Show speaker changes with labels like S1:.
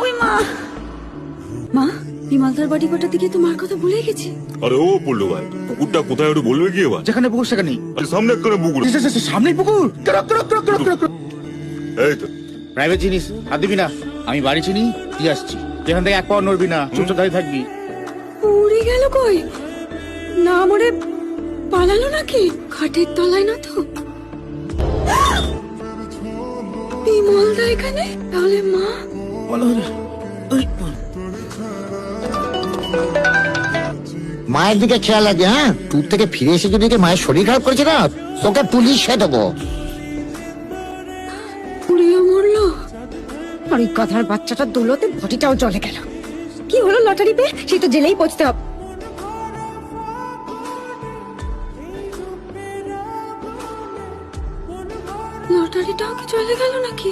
S1: ওই মা মা বিমালদার বাড়ি কটার দিকে তো মার কথা ভুলে গেছি।
S2: আরে ও পড়লো ভাই, পুকুরটা কোথায় একটু বলবে কি এবার?
S3: যেখানে পুকুর সেখানেই।
S2: আরে সামনে একটা পুকুর।
S3: সামনে পুকুর।
S2: এই তো
S3: প্রাইভেট জিনিস হাত দিবি না। আমি বাড়ি চিনি, দিয়ে আসছি। এখান থেকে এক পাও নড়বি না, চুপচাপ দাঁড়িয়ে থাকবি।
S1: উড়ে গেল কই? না মরে পালালো নাকি? খাটের তলায় না তো? বিমলদা এখানে? তাহলে মা?
S4: মায়ের দিকে খেয়াল রাখবে। হ্যাঁ, ট্যুর থেকে ফিরে এসে যদি মায়ের শরীর খারাপ করেছে না, তোকে পুলিশে দেবো।
S1: পুড়িয়ে মরলো। আর ওই গাধার বাচ্চাটার দৌলতে বডিটাও জ্বলে গেল। কি হলো লটারি পেয়ে? সেই তো জেলেই পৌঁছতে হবে। লটারিটাও কি চলে গেল নাকি?